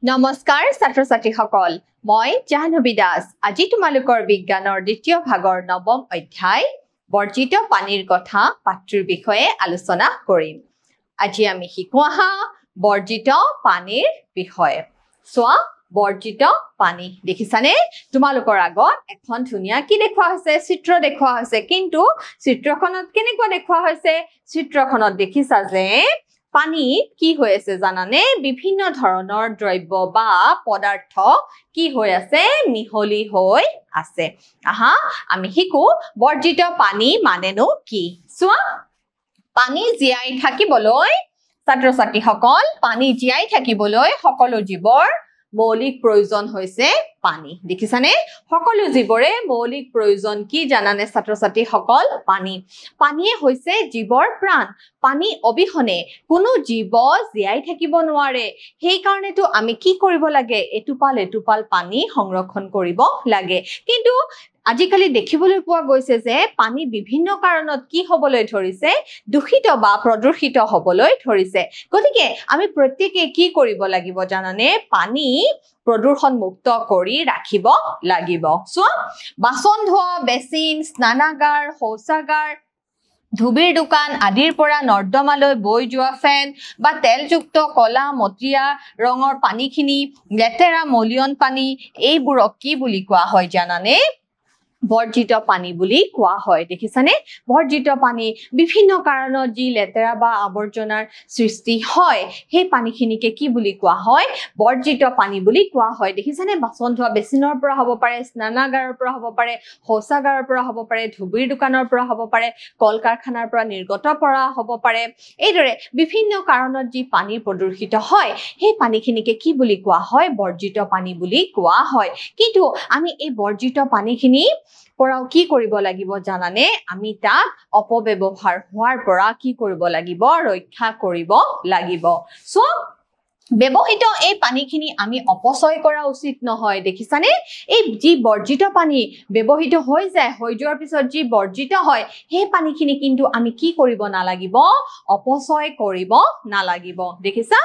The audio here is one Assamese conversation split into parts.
নমস্কাৰ ছাত্ৰ-ছাত্ৰীসকল মই জাহ্নবী দাস আজি তোমালোকৰ বিজ্ঞানৰ দ্বিতীয় ভাগৰ নৱম অধ্যায় বৰ্জিত পানীৰ কথা পাঠ্যৰ বিষয়ে আলোচনা কৰিম আজি আমি শিকোৱা বৰ্জিত পানীৰ বিষয়ে সোৱা বৰ্জিত পানী দেখিছানে তোমালোকৰ আগত এখন ধুনিয়া কি দেখুৱা হৈছে চিত্ৰ দেখুৱা হৈছে কিন্তু চিত্ৰখনত কেনেকুৱা দেখুৱা হৈছে চিত্ৰখনত দেখিছা যে পানী কি হৈ আছে জানানে বিভিন্ন ধৰণৰ দ্ৰব্য বা পদাৰ্থ কি হৈ আছে মিহলি হৈ আছে আহা আমি শিকো বৰ্জিত পানী মানেনো কি সোৱা পানী জীয়াই থাকিবলৈ ছাত্ৰ-ছাত্ৰীসকল পানী জীয়াই থাকিবলৈ সকলো জীৱৰ মৌলিক প্ৰয়োজন হৈছে পানী দেখিছানে সকলো জীৱৰে মৌলিক প্ৰয়োজন কি জানানে ছাত্ৰ-ছাত্ৰীসকল পানীয়ে হৈছে জীৱৰ প্ৰাণ পানী অবিহনে কোনো জীৱ জীয়াই থাকিব নোৱাৰে সেই কাৰণেতো আমি কি কৰিব লাগে এটুপাল পানী সংৰক্ষণ কৰিব লাগে কিন্তু আজিকালি দেখিবলৈ পোৱা গৈছে যে পানী বিভিন্ন কাৰণত কি হবলৈ ধৰিছে দূষিত বা প্ৰদূষিত হবলৈ ধৰিছে গতিকে আমি প্ৰত্যেককে কি কৰিব লাগিব জানানে পানী প্ৰদূষণ মুক্ত কৰি ৰাখিব লাগিব সো বাসন ধোৱা বেচিন স্নানাগাৰ শৌচাগাৰ ধুবিৰ দোকান আদিৰ পৰা নৰ্দমালৈ বৈ যোৱা ফেন বা তেলযুক্ত কলা মটিয়া ৰঙৰ পানীখিনি লেতেৰা মলিয়ন পানী এইবোৰক কি বুলি কোৱা হয় জানানে বৰ্জিত পানী বুলি কোৱা হয় দেখিছানে বৰ্জিত পানী বিভিন্ন কাৰণত যি লেতেৰা বা আৱৰ্জনাৰ সৃষ্টি হয় সেই পানীখিনিকে কি বুলি কোৱা হয় বৰ্জিত পানী বুলি কোৱা হয় দেখিছানে বাসন ধোৱা বেচিনৰ পৰা হ'ব পাৰে স্নানাগাৰৰ পৰা হ'ব পাৰে শৌচাগাৰৰ পৰা হ'ব পাৰে ধুবিৰ দোকানৰ পৰা হ'ব পাৰে কল কাৰখানাৰ পৰা নিৰ্গত পৰা হ'ব পাৰে এইদৰে বিভিন্ন কাৰণত যি পানী প্ৰদূষিত হয় সেই পানীখিনিকে কি বুলি কোৱা হয় বৰ্জিত পানী বুলি কোৱা হয় কিন্তু আমি এই বৰ্জিত পানীখিনি পৰাও কি কৰিব লাগিব জানানে আমি তাক অপব্যৱহাৰ হোৱাৰ পৰা কি কৰিব লাগিব ৰক্ষা কৰিব লাগিব সো ব্যৱহৃত এই পানীখিনি আমি অপচয় কৰা উচিত নহয় দেখিছানে এই যি বৰ্জিত পানী ব্যৱহৃত হৈ যায় হৈ যোৱাৰ পিছত যি বৰ্জিত হয় সেই পানীখিনি কিন্তু আমি কি কৰিব নালাগিব অপচয় কৰিব নালাগিব দেখিছা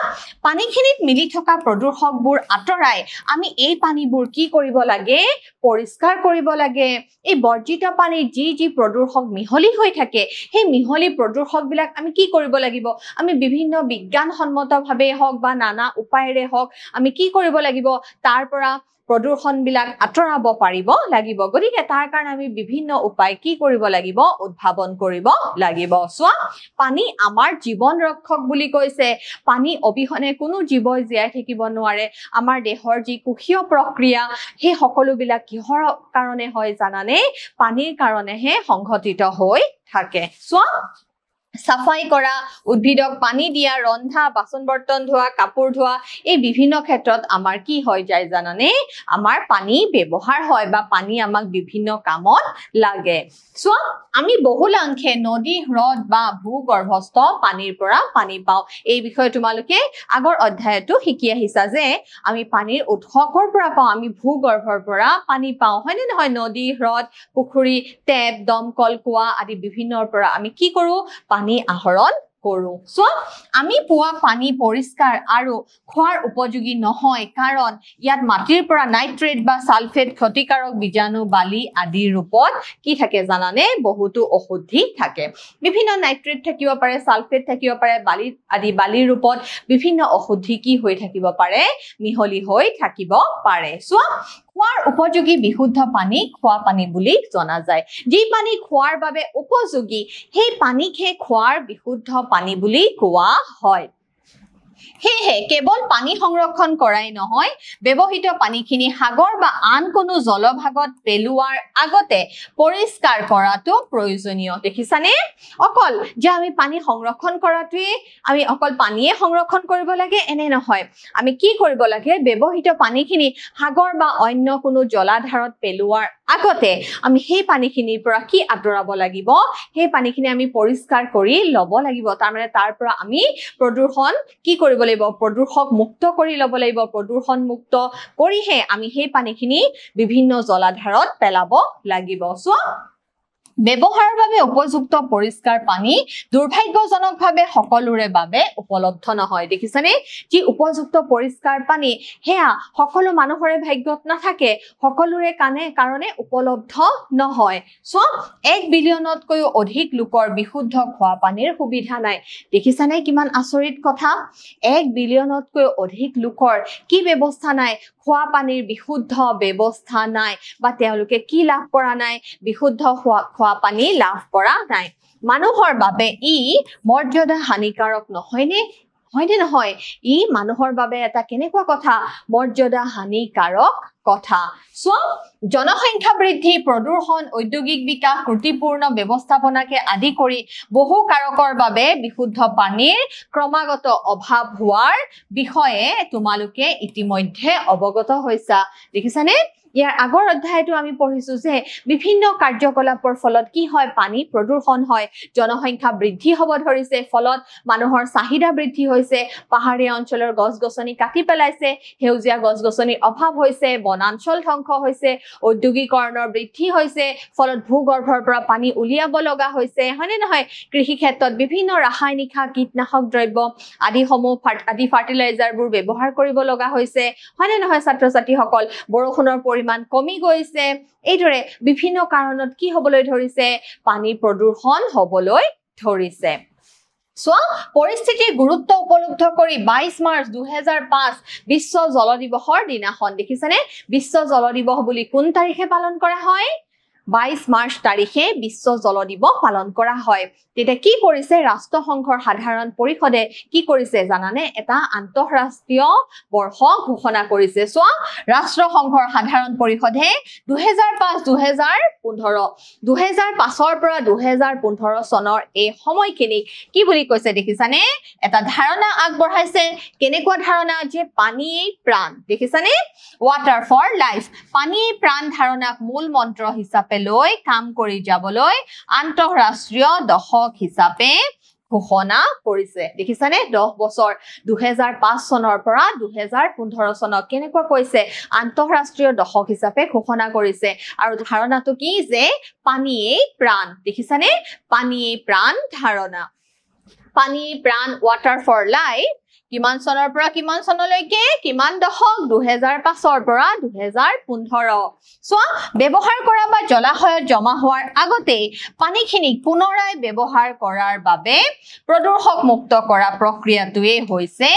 পানীখিনিত মিলি থকা প্ৰদূষকবোৰ আঁতৰাই আমি এই পানীবোৰ কি কৰিব লাগে পৰিষ্কাৰ কৰিব লাগে এই বৰ্জিত পানীৰ যি প্ৰদূষক মিহলি হৈ থাকে সেই মিহলি প্ৰদূষকবিলাক আমি কি কৰিব লাগিব আমি বিভিন্ন বিজ্ঞানসন্মতভাৱে হওক বা নানা উপায়েৰে হওক আমি কি কৰিব লাগিব তাৰ পৰা প্ৰদূষণবিলাক আঁতৰাব পাৰিব লাগিব গতিকে তাৰ কাৰণে আমি বিভিন্ন উপায় কি কৰিব লাগিব উদ্ভাৱন কৰিব লাগিব সোৱা পানী আমাৰ জীৱন ৰক্ষক বুলি কৈছে পানী অবিহনে কোনো জীৱই জীয়াই থাকিব নোৱাৰে আমাৰ দেহৰ যি কোষীয় প্ৰক্ৰিয়া সেই সকলোবিলাক কিহৰ কাৰণে হয় জানানে পানীৰ কাৰণেহে সংঘটিত হৈ থাকে সোৱা সাফাই কৰা উদ্ভিদক পানী দিয়া ৰন্ধা বাসন বৰ্তন ধোৱা কাপোৰ ধোৱা এই বিভিন্ন ক্ষেত্ৰত আমাৰ কি হৈ যায় জানানে আমাৰ পানী ব্যৱহাৰ হয় বা পানী আমাক বিভিন্ন কামত লাগে সো আমি বহুলাংশে নদী হ্ৰদ বা ভূগৰ্ভস্থ পানীৰ পৰা পানী পাওঁ এই বিষয়ে তোমালোকে আগৰ অধ্যায়তো শিকি আহিছা যে আমি পানীৰ উৎসৰ পৰা পাওঁ আমি ভূগৰ্ভৰ পৰা পানী পাওঁ হয়নে নহয় নদী হ্ৰদ পুখুৰী টেপ দমকল কুঁৱা আদি বিভিন্নৰ পৰা আমি কি কৰো পানী আহৰণ কৰো সো আমি পোৱা পানী পৰিষ্কাৰ আৰু খোৱাৰ উপযোগী নহয় কাৰণ ইয়াত মাটিৰ পৰা নাইট্ৰেট বা সালফেট ক্ষতিকাৰক বীজাণু বালি আদিৰ ৰূপত কি থাকে জানানে বহুতো অশুদ্ধি থাকে বিভিন্ন নাইট্ৰেট থাকিব পাৰে সালফেট থাকিব পাৰে বালিৰ ৰূপত বিভিন্ন অশুদ্ধি কি হৈ থাকিব পাৰে মিহলি হৈ থাকিব পাৰে সো খোৱাৰ উপযোগী বিশুদ্ধ পানী খোৱা পানী বুলি জনা যায় যি পানী খোৱাৰ বাবে উপযোগী সেই পানীকে খোৱাৰ বিশুদ্ধ পানী বুলি কোৱা হয় হেহে কেৱল পানী সংৰক্ষণ কৰাই নহয় ব্যৱহৃত পানীখিনি সাগৰ বা আন কোনো জলভাগত পেলোৱাৰ আগতে পৰিষ্কাৰ কৰাটো প্ৰয়োজনীয় দেখিছানে অকল যে আমি পানী সংৰক্ষণ কৰাটোৱে আমি অকল পানীয়ে সংৰক্ষণ কৰিব লাগে এনে নহয় আমি কি কৰিব লাগে ব্যৱহৃত পানীখিনি সাগৰ বা অন্য কোনো জলাধাৰত পেলোৱাৰ আগতে আমি সেই পানীখিনিৰ পৰা কি আঁতৰাব লাগিব সেই পানীখিনি আমি পৰিষ্কাৰ কৰি ল'ব লাগিব তাৰ মানে তাৰ পৰা আমি প্ৰদূষণ কি কৰিব লাগিব প্ৰদূষক মুক্ত কৰি ল'ব লাগিব প্ৰদূষণ মুক্ত কৰিহে আমি সেই পানীখিনি বিভিন্ন জলাধাৰত পেলাব লাগিব সো ব্যৱহাৰৰ বাবে উপযুক্ত পৰিষ্কাৰ পানী দুৰ্ভাগ্যজনকভাৱে সকলোৰে বাবে উপলব্ধ নহয় দেখিছানে যি উপযুক্ত পৰিষ্কাৰ পানী হেয়া সকলো মানুহৰে ভাগ্যত নাথাকে সকলোৰে কাৰণে উপলব্ধ নহয় সো 1 বিলিয়নতকৈ অধিক লোকৰ বিশুদ্ধ খোৱা পানীৰ সুবিধা নাই দেখিছানে কিমান আচৰিত কথা 1 বিলিয়নতকৈ অধিক লোকৰ কি ব্যৱস্থা নাই খোৱা পানীৰ বিশুদ্ধ ব্যৱস্থা নাই বা তেওঁলোকে কি লাভ কৰা নাই বিশুদ্ধ খোৱা পানী লাভ কৰা নাই মানুহৰ বাবে ই মৰ্যাদা হানিকাৰক নহয়নে হয়নে নহয় ই মানুহৰ বাবে এটা কেনেকুৱা কথা মৰ্যাদা হানিকাৰক কথা সো জনসংখ্যা বৃদ্ধি প্ৰদূষণ ঔদ্যোগিক বিকাশ ত্ৰুটিপূৰ্ণ ব্যৱস্থাপনাকে আদি কৰি বহু কাৰকৰ বাবে বিশুদ্ধ পানীৰ ক্ৰমাগত অভাৱ হোৱাৰ বিষয়ে তোমালোকে ইতিমধ্যে অৱগত হৈছা দেখিছানে ইয়াৰ আগৰ অধ্যায়টো আমি পঢ়িছো যে বিভিন্ন কাৰ্যকলাপৰ ফলত কি হয় পানী প্ৰদূষণ হয় জনসংখ্যা বৃদ্ধি হ'ব ধৰিছে ফলত মানুহৰ চাহিদা বৃদ্ধি হৈছে পাহাৰীয়া অঞ্চলৰ গছ-গছনি কাটি পেলাইছে হেউজীয়া গছ-গছনিৰ অভাৱ হৈছে বনাঞ্চল ধ্বংস হৈছে ঔদ্যোগিকৰণৰ বৃদ্ধি হৈছে ফলত ভূগৰ্ভৰ পৰা পানী উলিয়াব লগা হৈছে হয়নে নহয় কৃষি ক্ষেত্ৰত বিভিন্ন ৰাসায়নিক কীটনাশক দ্ৰব্য আদি ফাৰ্টিলাইজাৰবোৰ ব্যৱহাৰ কৰিব লগা হৈছে হয়নে নহয় ছাত্ৰ-ছাত্ৰীসকল বৰষুণৰ পৰিমাণ কমি গৈছে এইদৰে বিভিন্ন কাৰণত কি হ'বলৈ ধৰিছে পানী প্ৰদূষণ হ'বলৈ ধৰিছে সো পৰিস্থিতিৰ গুৰুত্ব উপলব্ধ কৰি 22 মাৰ্চ 2005 বিশ্ব জল দিৱসৰ দিনাখন দেখিছানে বিশ্ব জল দিৱস বুলি কোন তাৰিখে পালন কৰা হয় 22 মাৰ্চ তাৰিখে বিশ্ব জল দিৱস পালন কৰা হয় তেতিয়া কি কৰিছে ৰাষ্ট্ৰসংঘৰ সাধাৰণ পৰিষদে কি কৰিছে জানানে এটা আন্তঃৰাষ্ট্ৰীয় বৰ্ষ ঘোষণা কৰিছে সো ৰাষ্ট্ৰসংঘৰ সাধাৰণ পৰিষদে 2005 পৰা 2015 চনৰ এই সময়খিনিক কি বুলি কৈছে দেখিছানে এটা ধাৰণা আগবঢ়াইছে কেনেকুৱা ধাৰণা যে পানীয়ে প্ৰাণ দেখিছানে ওয়াটাৰ ফৰ লাইফ পানীয়ে প্ৰাণ ধাৰণাক মূল মন্ত্ৰ হিচাপে লৈ কাম কৰি যাবলৈ আন্তঃৰাষ্ট্ৰীয় দশক হিচাপে ঘোষণা কৰিছে দেখিছানে 10 বছৰ 2005 চনৰ পৰা 2015 চনক কেনেকুৱা কৈছে আন্তঃৰাষ্ট্ৰীয় দশক হিচাপে ঘোষণা কৰিছে আৰু ধাৰণাটো কি যে পানীয়ে প্ৰাণ দেখিছানে পানীয়ে প্ৰাণ ধাৰণা পানী প্ৰাণ ওয়াটাৰ ফৰ লাইফ কিমান চনৰ পৰা কিমান চনলৈকে কিমান দশক 2005 ৰ পৰা 2015 সো ব্যৱহাৰ কৰা বা জলাশয়ত জমা হোৱাৰ আগতে পানীখিনিক পুনৰাই ব্যৱহাৰ কৰাৰ বাবে প্ৰদূষক মুক্ত কৰা প্ৰক্ৰিয়াটোৱে হৈছে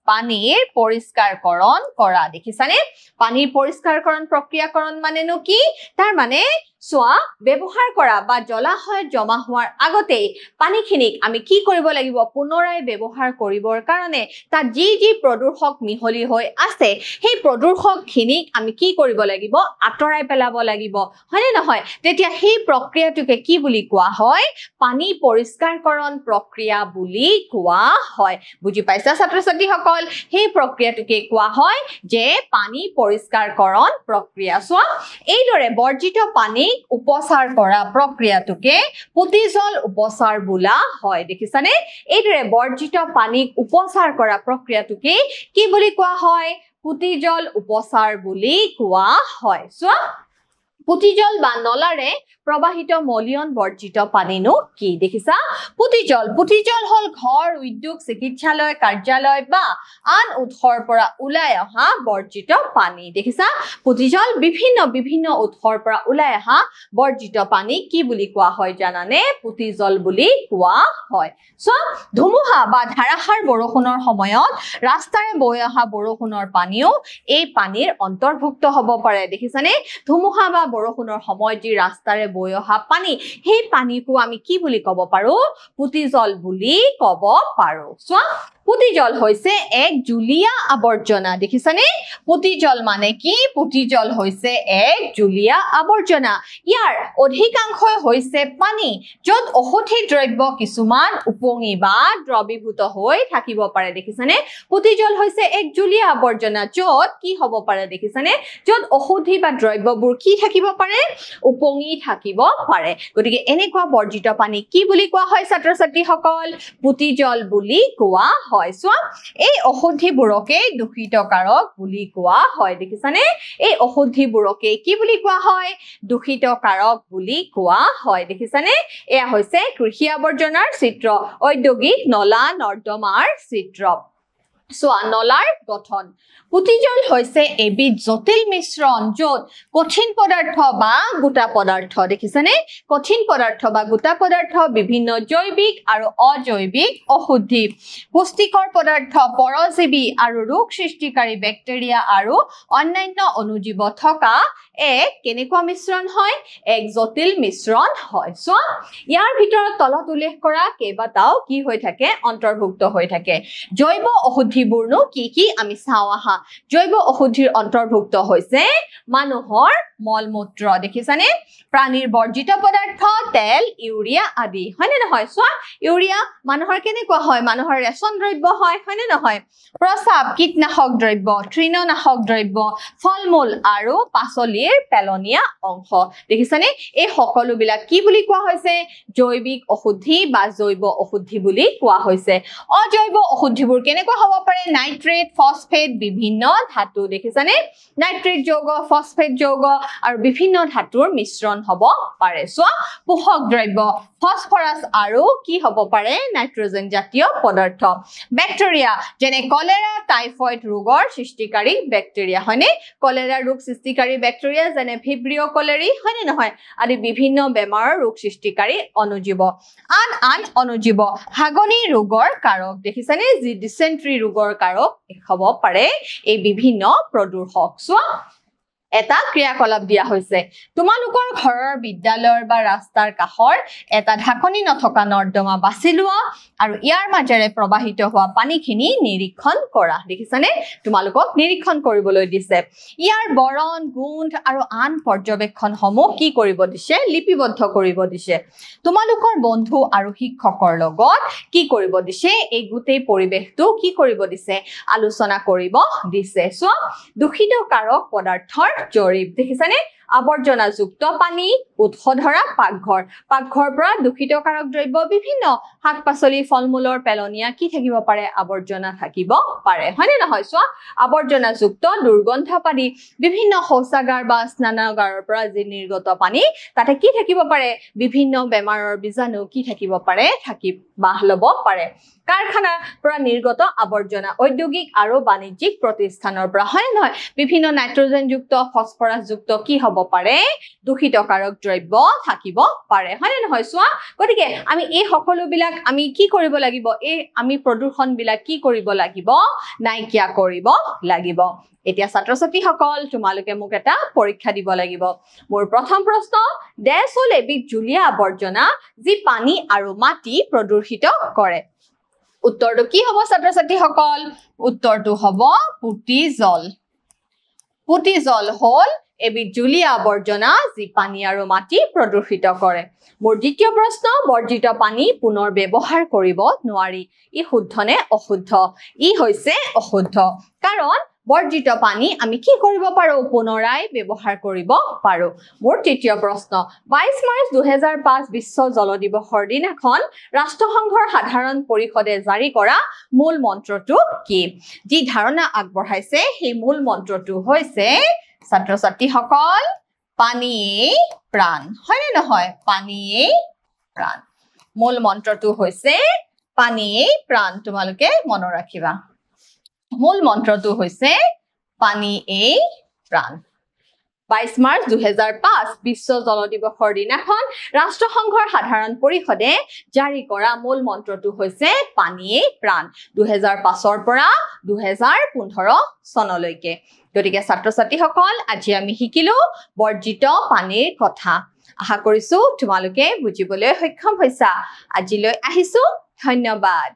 পানীৰ পৰিষ্কাৰকৰণ কৰা দেখিছানে পানীৰ পৰিষ্কাৰকৰণ প্ৰক্ৰিয়াকৰণ মানেনো কি তাৰ মানে সোৱা ব্যৱহাৰ কৰা বা জলাশয়ত জমা হোৱাৰ আগতে পানীখিনিক আমি কি কৰিব লাগিব পুনৰাই ব্যৱহাৰ কৰিবৰ কাৰণে তাত যি প্ৰদূষক মিহলি হৈ আছে সেই প্ৰদূষকখিনিক আমি কি কৰিব লাগিব আঁতৰাই পেলাব লাগিব হয়নে নহয় তেতিয়া সেই প্ৰক্ৰিয়াটোকে কি বুলি কোৱা হয় পানী পৰিষ্কাৰকৰণ প্ৰক্ৰিয়া বুলি কোৱা হয় বুজি পাইছা ছাত্ৰ-ছাত্ৰীসকল সেই প্ৰক্ৰিয়াটোকে কোৱা হয় যে পানী পৰিষ্কাৰকৰণ প্ৰক্ৰিয়া সোৱা এইদৰে বৰ্জিত পানী উপচাৰ কৰা প্ৰক্ৰিয়াটোকে পুতিজল উপচাৰ বোলা হয় দেখিছানে এইদৰে বৰ্জিত পানীক উপচাৰ কৰা প্ৰক্ৰিয়াটোকে কি বুলি কোৱা হয় পুতিজল উপচাৰ বুলি কোৱা হয় সোৱা পুতিজল বা নলাৰে প্ৰবাহিত মলিয়ন বৰ্জিত পানীনো কি দেখিছা পুতিজল হল ঘৰ উদ্যোগ চিকিৎসালয় কাৰ্যালয় বা আন উৎসৰ পৰা ওলাই অহা বৰ্জিত পানী দেখিছা পুতিজল বিভিন্ন উৎসৰ পৰা ওলাই অহা বৰ্জিত পানী কি বুলি কোৱা হয় জানানে পুতিজল বুলি কোৱা হয় সো ধুমুহা বা ধাৰাসাৰ বৰষুণৰ সময়ত ৰাস্তাৰে বৈ অহা বৰষুণৰ পানীও এই পানীৰ অন্তৰ্ভুক্ত হ'ব পাৰে দেখিছানে ধুমুহা বা বৰষুণৰ সময়ত যি ৰাস্তাৰে বৈ অহা পানী সেই পানীকো আমি কি বুলি ক'ব পাৰো পুতিজল বুলি ক'ব পাৰো সো পুতিজল হৈছে এক জুলীয়া আৱৰ্জনা দেখিছানে পুতিজল মানে কি পুতিজল হৈছে এক জুলীয়া আৱৰ্জনা ইয়াৰ অধিকাংশই হৈছে পানী য'ত ঔষধি দ্ৰব্য কিছুমান উপঙি বা দ্ৰৱীভূত হৈ থাকিব পাৰে দেখিছানে পুতিজল হৈছে এক জুলীয়া আৱৰ্জনা য'ত কি হ'ব পাৰে দেখিছানে য'ত ঔষধি বা দ্ৰব্যবোৰ কি থাকিব পাৰে উপঙি থাকিব পাৰে গতিকে এনেকুৱা বৰ্জিত পানী কি বুলি কোৱা হয় ছাত্ৰ-ছাত্ৰীসকল পুতিজল বুলি কোৱা হয় হয় সোৱা এই অশুদ্ধিবোৰকে দূষিত কাৰক বুলি কোৱা হয় দেখিছানে এই অশুদ্ধিবোৰকে কি বুলি কোৱা হয় দূষিত কাৰক বুলি কোৱা হয় দেখিছানে এয়া হৈছে কৃষি আৱৰ্জনাৰ চিত্ৰ ঔদ্যোগিক নলা নৰ্দমাৰ চিত্ৰ সোৱা নলাৰ গঠন পুতিজল হৈছে এবিধ জটিল মিশ্ৰণ য'ত কঠিন পদাৰ্থ বা গোটা পদাৰ্থ দেখিছানে কঠিন পদাৰ্থ বা গোটা পদাৰ্থ বিভিন্ন জৈৱিক আৰু অজৈৱিক অশুদ্ধি পুষ্টিকৰ পদাৰ্থ পৰজীৱী আৰু ৰোগ সৃষ্টিকাৰী বেক্টেৰিয়া আৰু অন্যান্য অণুজীৱ থকা এক কেনেকুৱা মিশ্ৰণ হয় এক জটিল মিশ্ৰণ হয় সোৱা ইয়াৰ ভিতৰত তলত উল্লেখ কৰা কেইবাটাও কি হৈ থাকে অন্তৰ্ভুক্ত হৈ থাকে জৈৱ অশুদ্ধিবোৰনো কি আমি চাওঁ আহা জৈৱ অশুদ্ধিৰ অন্তৰ্ভুক্ত হৈছে মানুহৰ মলমূত্ৰ দেখিছানে প্ৰাণীৰ বৰ্জিত পদাৰ্থ তেল ইউৰিয়া আদি হয়নে নহয় সোৱা ইউৰিয়া মানুহৰ কেনেকুৱা হয় মানুহৰ ৰেচন দ্ৰব্য হয় হয়নে নহয় প্ৰস্ৰাৱ কীটনাশক দ্ৰব্য তৃণনাশক দ্ৰব্য ফলমূল আৰু পাচলিৰ পেলনীয়া অংশ দেখিছানে এই সকলোবিলাক কি বুলি কোৱা হৈছে জৈৱিক অশুদ্ধি বা জৈৱ অশুদ্ধি বুলি কোৱা হৈছে অজৈৱ অশুদ্ধিবোৰ কেনেকুৱা হ'ব পাৰে নাইট্ৰেট ফসফেট বিভিন্ন ধাতু দেখিছানে নাইট্ৰেট যৌগ ফসফেট যৌগ আৰু বিভিন্ন ধাতুৰ মিশ্ৰণ হ'ব পাৰে সোৱা পোষক দ্ৰব্য ফসফৰাছ আৰু কি হ'ব পাৰে নাইট্ৰজেন জাতীয় পদাৰ্থ বেক্টেৰিয়া যেনে কলেৰা টাইফয়েড ৰোগৰ সৃষ্টিকাৰী বেক্টেৰিয়া হয়নে কলেৰা ৰোগ সৃষ্টিকাৰী বেক্টেৰিয়া যেনে ভিব্ৰিঅ কলেৰি হয়নে নহয় আদি বিভিন্ন বেমাৰৰ ৰোগ সৃষ্টিকাৰী অণুজীৱ আন অণুজীৱ হাগনি ৰোগৰ কাৰক দেখিছানে যি ডিসেন্ট্ৰি ৰোগৰ কাৰক হ'ব পাৰে এই বিভিন্ন প্ৰদূষক সোৱা এটা ক্ৰিয়াকলাপ দিয়া হৈছে তোমালোকৰ ঘৰৰ বিদ্যালয়ৰ বা ৰাস্তাৰ কাষৰ এটা ঢাকনি নথকা নৰ্দমা বাছি লোৱা আৰু ইয়াৰ মাজেৰে প্ৰবাহিত হোৱা পানীখিনি নিৰীক্ষণ কৰা দেখিছানে তোমালোকক নিৰীক্ষণ কৰিবলৈ দিছে ইয়াৰ বৰণ গোন্ধ আৰু আন পৰ্যবেক্ষণসমূহ কি কৰিব দিছে লিপিবদ্ধ কৰিব দিছে তোমালোকৰ বন্ধু আৰু শিক্ষকৰ লগত কি কৰিব দিছে এই গোটেই পৰিবেশটো কি কৰিব দিছে আলোচনা কৰিব দিছে সোৱা দূষিত কাৰক পদাৰ্থৰ জৰীপ দেখিছানে আৱৰ্জনাযুক্ত পানী উৎস ধৰা পাকঘৰ পৰা দূষিত কাৰক দ্ৰব্য বিভিন্ন শাক পাচলি ফলমূলৰ পেলনীয়া কি থাকিব পাৰে আৱৰ্জনা থাকিব পাৰে হয়নে নহয় সোৱা আৱৰ্জনাযুক্ত দুৰ্গন্ধ পানী বিভিন্ন শৌচাগাৰ বা স্নানাগাৰৰ পৰা যি নিৰ্গত পানী তাতে কি থাকিব পাৰে বিভিন্ন বেমাৰৰ বীজাণু কি থাকিব পাৰে বাহ ল'ব পাৰে কাৰখানাৰ পৰা নিৰ্গত আৱৰ্জনা ঔদ্যোগিক আৰু বাণিজ্যিক প্ৰতিষ্ঠানৰ পৰা হয় নহয় বিভিন্ন নাইট্ৰজেনযুক্ত ফসফৰাছযুক্ত কি হ'ব পাৰে দূষিত কাৰক দ্ৰব্য থাকিব পাৰে হয়নে নহয় সোৱা গতিকে আমি এই সকলোবিলাক আমি কি কৰিব লাগিব এই আমি প্ৰদূষণ বিলাক কি কৰিব লাগিব নাইকিয়া কৰিব লাগিব এতিয়া ছাত্ৰ ছাত্ৰীসকল তোমালোকে মোক এটা পৰীক্ষা দিব লাগিব মোৰ প্ৰথম প্ৰশ্ন ডেছ হ'ল এবিধ জুলীয়া আৱৰ্জনা যি পানী আৰু মাটি প্ৰদূষিত কৰে উত্তৰটো কি হ'ব ছাত্ৰ ছাত্ৰীসকল উত্তৰটো হ'ব পুতিজল হ'ল এবিধ জুলীয়া আৱৰ্জনা যি পানী আৰু মাটি প্ৰদূষিত কৰে মোৰ দ্বিতীয় প্ৰশ্ন বৰ্জিত পানী পুনৰ ব্যৱহাৰ কৰিব নোৱাৰি ই শুদ্ধ নে অশুদ্ধ ই হৈছে অশুদ্ধ কাৰণ বৰ্জিত পানী আমি কি কৰিব পাৰো পুনৰাই ব্যৱহাৰ কৰিব পাৰো মোৰ তৃতীয় প্ৰশ্ন 22 মাৰ্চ 2005 বিশ্ব জল দিৱসৰ দিনাখন ৰাষ্ট্ৰসংঘৰ সাধাৰণ পৰিষদে জাৰি কৰা মূল মন্ত্ৰটো কি যি ধাৰণা আগবঢ়াইছে সেই মূল মন্ত্ৰটো হৈছে ছাত্ৰ ছাত্ৰীসকল পানীয়ে প্ৰাণ হয়নে নহয় পানীয়ে প্ৰাণ মূল মন্ত্ৰটো হৈছে পানীয়ে প্ৰাণ তোমালোকে মনত ৰাখিবা মূল মন্ত্ৰটো হৈছে পানীয়ে প্ৰাণ 22 মাৰ্চ 2005 বিশ্ব জল দিৱসৰ দিনাখন ৰাষ্ট্ৰসংঘৰ সাধাৰণ পৰিষদে জাৰি কৰা মূল মন্ত্ৰটো হৈছে পানীয়ে প্ৰাণ 2005 পৰা 2015 চনলৈকে গতিকে ছাত্ৰ ছাত্ৰীসকল আজি আমি শিকিলো বৰ্জিত পানীৰ কথা আশা কৰিছো তোমালোকে বুজিবলৈ সক্ষম হৈছা আজিলৈ আহিছো ধন্যবাদ